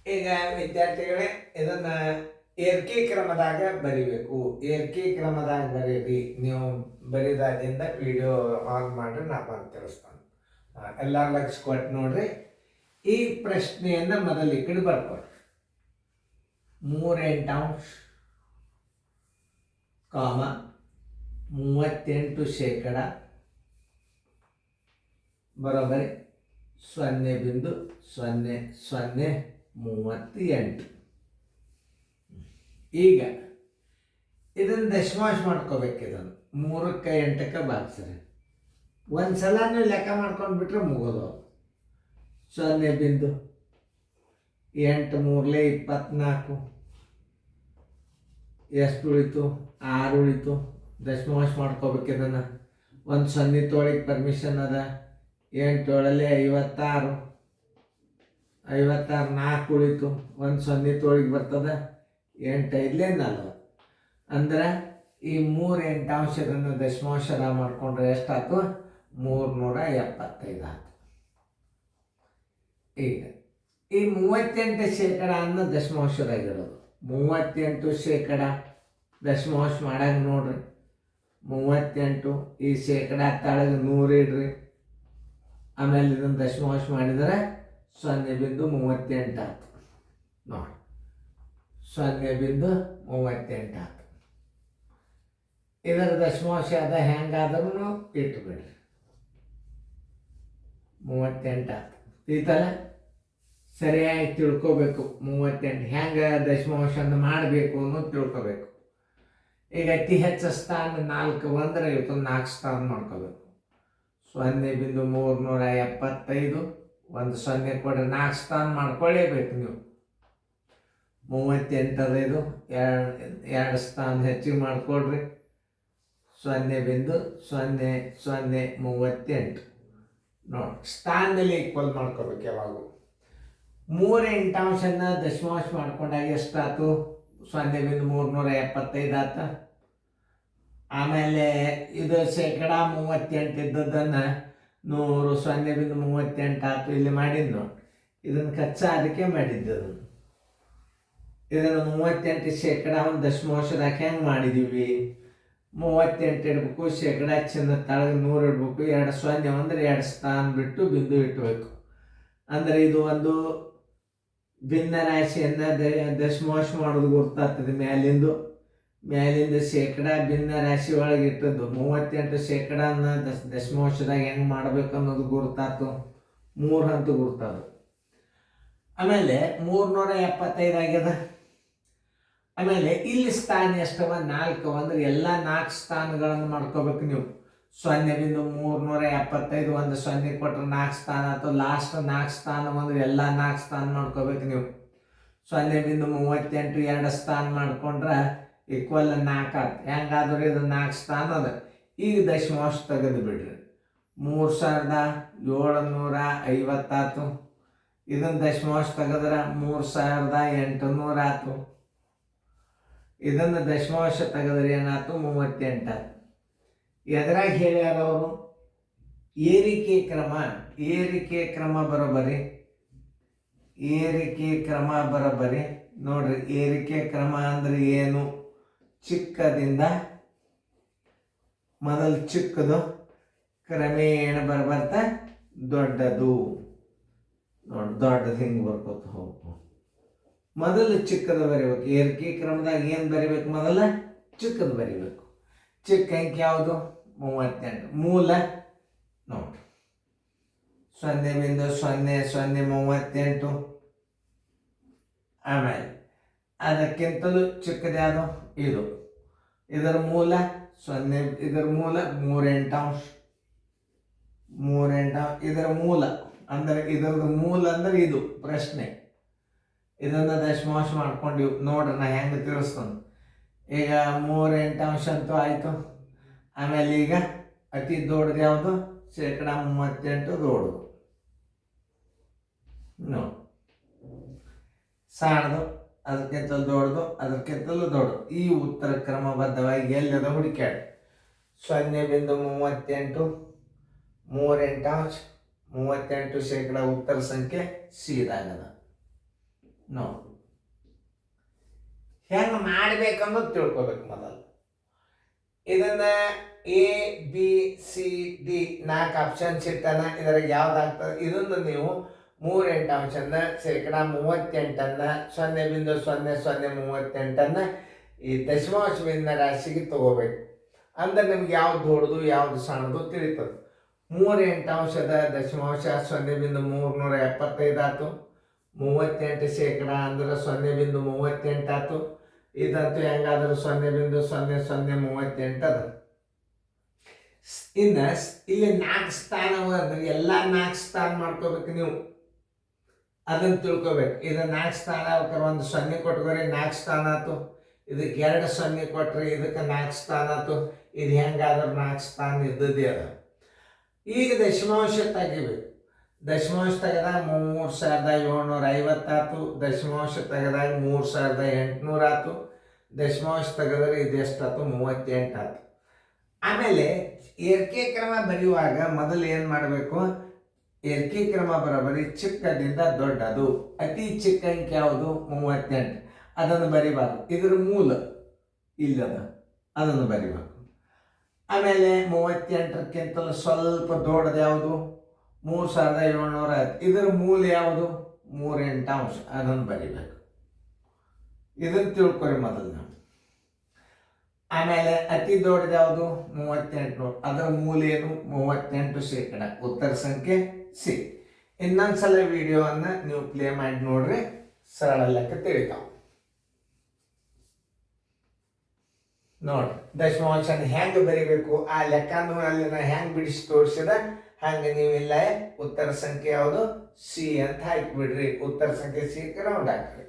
ಈಗ ವಿದ್ಯಾರ್ಥಿಗಳೇ ಇದನ್ನ ಏರಿಕೆ ಕ್ರಮದಾಗ ಬರಿಬೇಕು. ಏರಿಕೆ ಕ್ರಮದಾಗ ಬರೀರಿ. ನೀವು ಬರಿದಾದಿಂದ ವಿಡಿಯೋ ಆನ್ ಮಾಡ್ರಿ, ನಾ ಬಂದು ತಿಳಿಸ್ತಾನೆ. ಎಲ್ಲರೂ ಲಕ್ಷ ಕೊಟ್ಟು ನೋಡ್ರಿ. ಈ ಪ್ರಶ್ನೆಯನ್ನು ಮೊದಲು ಈ ಕಡೆ ಬರ್ಕೊಡ್ರಿ. 3 ಕಾಮ 38% ಬರೋಬರಿ 0.0038. ಈಗ ಇದನ್ನು ದಶಮಾಂಶ ಮಾಡ್ಕೋಬೇಕು. ಇದನ್ನು 3ಕ್ಕೆ 8ಕ್ಕೆ ಭಾಗಿಸ್ರಿ. ಒಂದು ಸಲ ನೀವು ಲೆಕ್ಕ ಮಾಡ್ಕೊಂಡು ಬಿಟ್ರೆ ಮುಗೋದು. 0.8 3 24 ಎಷ್ಟು ಉಳಿತು? 6 ಉಳಿತು. ದಶಮಾಂಶ ಮಾಡ್ಕೋಬೇಕು. ಇದನ್ನು ಒಂದು 0 ತೊಳಿಗೆ ಪರ್ಮಿಷನ್ ಅದ. 8 ಒಳಗೆ 56 4 ಉಳಿತು. ಒಂದು 0 ತೊಳಿಗೆ ಬರ್ತದೆ. 8 5 40. ಅಂದ್ರೆ ಈ 3 8 ದಶಮಾಂಶದ ಮಾಡ್ಕೊಂಡ್ರೆ ಎಷ್ಟಾಯ್ತು? 375 ಆಯ್ತು. ಈಗ ಈ 38% ಅನ್ನೋ ದಶಮಾಂಶದಾಗಿರೋದು. 38% ದಶಮಾಂಶ ಮಾಡಾಗ ನೋಡ್ರಿ. 38 ಈ ಶೇಕಡ ತಳಗೆ 100 ಇಡ್ರಿ. ಆಮೇಲೆ ಇದನ್ನು ದಶಮಾಂಶ ಮಾಡಿದರೆ 0.38 ಆಯ್ತು. ನೋಡಿ, 0.38 ಆಯ್ತು. ಇದರ ದಶಮಾಂಶ ಅದ ಹೆಂಗಾದ್ರೂ ಇಟ್ಬಿಡ್ರಿ. 38 ಆಯ್ತು. ಈತಲ್ಲ ಸರಿಯಾಗಿ ತಿಳ್ಕೋಬೇಕು. 38 ಹೆಂಗೆ ದಶಮಾಂಶನ ಮಾಡಬೇಕು ಅನ್ನೋದು ತಿಳ್ಕೋಬೇಕು. ಈಗ ಅತಿ ಹೆಚ್ಚು ಸ್ಥಾನ 4 ಬಂದರೆ ಇವತ್ತೊಂದು 4 ಸ್ಥಾನ ಮಾಡ್ಕೋಬೇಕು. 0.375 ಒಂದು 0 ಕೊಡ್ರಿ. 4 ಸ್ಥಾನ ಮಾಡ್ಕೊಳ್ಳೇಬೇಕು ನೀವು. 38 ಇದು 2 ಸ್ಥಾನ ಹೆಚ್ಚಿಗೆ ಮಾಡಿಕೊಡ್ರಿ. 0.0038 ನೋಡಿ, ಸ್ಥಾನದಲ್ಲಿ ಈಕ್ವಲ್ ಮಾಡ್ಕೋಬೇಕು ಯಾವಾಗ. 3 8 ದಶಮಾಂಶ ಮಾಡ್ಕೊಂಡಾಗ ಎಷ್ಟಾಯ್ತು? 0.375 ಆತ. ಆಮೇಲೆ ಇದು ಶೇಕಡ 38 ಇದ್ದದ್ದನ್ನು 100 0.38 ಆಯ್ತು. ಇಲ್ಲಿ ಮಾಡಿದ್ದು ನೋಡಿ, ಇದನ್ನು ಕಚ್ಚಾ ಅದಕ್ಕೆ ಮಾಡಿದ್ದು. ಇದನ್ನು 38% ಒಂದು ದಶಮಾಂಶದಾಗ ಹೆಂಗೆ ಮಾಡಿದ್ದೀವಿ? 38 ಇಡಬೇಕು. ಶೇಕಡ ಚಿನ್ನ ತಳಗೆ 100 ಇಡಬೇಕು. 2 0 ಅಂದರೆ 2 ಸ್ಥಾನ ಬಿಟ್ಟು ಬಿಂದು ಇಟ್ಟಬೇಕು. ಅಂದರೆ ಇದು ಒಂದು ಭಿನ್ನ ರಾಶಿಯನ್ನು ದಶಮಾಂಶ ಮಾಡೋದು ಗೊತ್ತಾಗ್ತದೆ. ಮ್ಯಾಲಿಂದ ಶೇಕಡ ಭಿನ್ನ ರಾಶಿ ಒಳಗೆ ಇಟ್ಟದ್ದು 38% ದಶಮಾಂಶದಾಗ ಹೆಂಗೆ ಮಾಡ್ಬೇಕು ಅನ್ನೋದು ಗುರ್ತಾತು. 3 ಹಂತ ಗುರ್ತಾದು. ಆಮೇಲೆ 375 ಆಗ್ಯದ. ಆಮೇಲೆ ಇಲ್ಲಿ ಸ್ಥಾನ ಎಷ್ಟವ? 4 ಅಂದ್ರೆ ಎಲ್ಲ 4 ಸ್ಥಾನಗಳನ್ನು ಮಾಡ್ಕೋಬೇಕು ನೀವು. 0.375 ಒಂದು 0 ಕೊಟ್ಟರೆ 4 ಸ್ಥಾನ ಆಯ್ತು. ಲಾಸ್ಟ್ 4 ಸ್ಥಾನ ಅಂದ್ರೆ ಎಲ್ಲ 4 ಸ್ಥಾನ ಮಾಡ್ಕೋಬೇಕು ನೀವು. 0.38 2 ಸ್ಥಾನ ಮಾಡ್ಕೊಂಡ್ರೆ ಈಕ್ವಲ್ 4 ಆಯ್ತು. ಹೆಂಗಾದ್ರೆ ಇದು 4 ಸ್ಥಾನ ಅದ. ಈಗ ದಶಮಾಂಶ ತೆಗೆದು ಬಿಡ್ರಿ. 3750 ಆಯ್ತು. ಇದನ್ನು ದಶಮಾಂಶ ತೆಗೆದ್ರೆ 3800 ಆಯ್ತು. ಇದನ್ನು ದಶಮಾಂಶ ತೆಗೆದ್ರೆ ಏನಾಯ್ತು? 38 ಆಯ್ತು. ಎದ್ರಾಗ ಹೇಳ್ಯಾರ ಅವರು? ಏರಿಕೆ ಕ್ರಮ ಬರೋಬರಿ. ಏರಿಕೆ ಕ್ರಮ ಬರೋಬರಿ ನೋಡ್ರಿ. ಏರಿಕೆ ಕ್ರಮ ಅಂದ್ರೆ ಏನು? ಚಿಕ್ಕದಿಂದ ಮೊದಲು ಚಿಕ್ಕದು, ಕ್ರಮೇಣ ಬರ್ತಾ ದೊಡ್ಡದು. ನೋಡಿ, ದೊಡ್ಡದು ಹಿಂಗೆ ಬರ್ಕೋತ ಹೋಗ್ಬೇಕು. ಮೊದಲು ಚಿಕ್ಕದು ಬರಿಬೇಕು. ಏರಿಕೆ ಕ್ರಮದಾಗ ಏನು ಬರಿಬೇಕು? ಮೊದಲ ಚಿಕ್ಕದು ಬರಿಬೇಕು. ಚಿಕ್ಕ ಅಂಕಿ ಯಾವುದು? 38. ಮೂಲ ನೋಡ್ರಿ, 0.0038. ಆಮೇಲೆ ಅದಕ್ಕಿಂತಲೂ ಚಿಕ್ಕದು ಯಾವುದು? ಇದು. ಇದರ ಮೂಲ 0. ಇದರ ಮೂಲ 3 8. ಇದರ ಮೂಲ ಅಂದರೆ ಇದರದ್ದು ಮೂಲ ಅಂದ್ರೆ ಇದು ಪ್ರಶ್ನೆ. ಇದನ್ನು ದಶಮಾಂಶ ಮಾಡ್ಕೊಂಡಿವಿ ನೋಡ್ರಿ. ನಾ ಹೆಂಗೆ ತಿಳಿಸ್ತಾನೆ. ಈಗ 3 8 ಅಂತೂ ಆಯಿತು. ಆಮೇಲೆ ಈಗ ಅತಿ ದೊಡ್ಡದು ಯಾವುದು? ಶೇಕಡ 38 ದೊಡ್ಡದು. ಸಣ್ಣದು ಅದಕ್ಕಿಂತಲೂ ದೊಡ್ಡದು, ಅದಕ್ಕಿಂತಲೂ ದೊಡ್ಡದು. ಈ ಉತ್ತರ ಕ್ರಮಬದ್ಧವಾಗಿ ಎಲ್ಲದ ಹುಡುಕ್ಯಾಡಿ. 0.38 3 8 38 ಶೇಕಡ ಉತ್ತರ ಸಂಖ್ಯೆ ಸಿ ದಾಗದ. ನೋಡಿ ಹೆಂಗೆ ಮಾಡ್ಬೇಕನ್ನೋದು ತಿಳ್ಕೊಬೇಕು ಮೊದಲು. ಇದನ್ನ A B C D 4 options ಇಟ್ಟಾನ. ಇದ್ರಾಗ ಯಾವ್ದಾಗ್ತದೆ ಇದನ್ನು ನೀವು 3 ಎಂಟಾಂಶನ ಶೇಕಡ 38 0.0038 ಈ ದಶಮಾಂಶ ಭಿನ್ನ ರಾಶಿಗೆ ತಗೋಬೇಕು. ಅಂದ್ರೆ ನಿಮ್ಗೆ ಯಾವ್ದು ದೊಡ್ಡದು ಯಾವ್ದು ಸಣ್ಣದು ತಿಳಿತದೆ. 3 ಎಂಟಾಂಶದ ದಶಮಾಂಶ 0.375 ಆಯ್ತು. 38 ಶೇಕಡ ಅಂದ್ರೆ 0.38 ಆಯ್ತು. ಇದಂತೂ ಹೆಂಗಾದ್ರೂ 0.0038 ಅದ. ಇನ್ನು ಇಲ್ಲಿ 4 ಸ್ಥಾನವ ಅಂದ್ರೆ ಎಲ್ಲ 4 ಸ್ಥಾನ ಮಾಡ್ಕೋಬೇಕು ನೀವು. ಅದನ್ನು ತಿಳ್ಕೊಬೇಕು. ಇದು 4 ಸ್ಥಾನ ಆಗ್ಬೇಕಾರೆ ಒಂದು 0 ಕೊಟ್ಕೊರಿ 4 ಸ್ಥಾನ ಆಯ್ತು. ಇದಕ್ಕೆ 2 0 ಕೊಟ್ರಿ ಇದಕ್ಕೆ 4 ಸ್ಥಾನ ಆಯ್ತು. ಇದು ಹೆಂಗಾದ್ರೂ 4 ಸ್ಥಾನ ಇದ್ದದ್ದೇ ಅದ. ಈಗ ದಶಮಾಂಶ ತೆಗಿಬೇಕು. ದಶಮಾಂಶ ತೆಗೆದಾಗ 3750 ಆಯ್ತು. ದಶಮಾಂಶ ತೆಗೆದಾಗ 3800 ಆಯ್ತು. ದಶಮಾಂಶ ತೆಗೆದ್ರೆ ಇದು ಎಷ್ಟಾಯ್ತು 38 ಆಯ್ತು. ಆಮೇಲೆ ಏರಿಕೆ ಕ್ರಮ ಬರೆಯುವಾಗ ಮೊದಲು ಏನು ಮಾಡಬೇಕು, ಏರಿಕೆ ಕ್ರಮ ಬರೋಬರಿ ಚಿಕ್ಕದಿಂದ ದೊಡ್ಡದು. ಅತಿ ಚಿಕ್ಕ ಅಂಕೆ ಯಾವುದು 38, ಅದನ್ನು ಬರಿಬಾರ್ದು. ಇದರ ಮೂಲ ಇಲ್ಲದ ಅದನ್ನು ಬರಿಬೇಕು. ಆಮೇಲೆ 38ಕ್ಕಿಂತಲೂ ಸ್ವಲ್ಪ ದೊಡ್ಡದು ಯಾವುದು 3700 ಆಯ್ತು. ಇದರ ಮೂಲ ಯಾವುದು 3 ಎಂಟಾಂಶ, ಅದನ್ನು ಬರಿಬೇಕು. ಇದನ್ನು ತಿಳ್ಕೊರಿ ಮೊದಲು ನಾವು. ಆಮೇಲೆ ಅತಿ ದೊಡ್ಡದು ಯಾವುದು 3800, ಅದರ ಮೂಲ ಏನು 38 ಶೇಕಡ. ಉತ್ತರ ಸಂಖ್ಯೆ ಸಿ. ಇನ್ನೊಂದ್ಸಲ ವಿಡಿಯೋವನ್ನು ನೀವು ಪ್ಲೇ ಮಾಡಿ ನೋಡ್ರಿ, ಸರಳ ಲೆಕ್ಕ ತಿಳಿತಾವ. ನೋಡ್ರಿ ದಶಮಾಂಶನ ಹೆಂಗೆ ಬರಿಬೇಕು ಆ ಲೆಕ್ಕನೂ ಅಲ್ಲಿ ನಾ ಹೆಂಗೆ ಬಿಡಿಸಿ ತೋರಿಸಿದ ಹಂಗೆ ನೀವಿಲ್ಲ ಉತ್ತರ ಸಂಖ್ಯೆ ಯಾವುದು ಸಿ ಅಂತ ಹಾಕಿಬಿಡ್ರಿ. ಉತ್ತರ ಸಂಖ್ಯೆ ಸಿ ರೌಂಡ್ ಹಾಕ್ರಿ.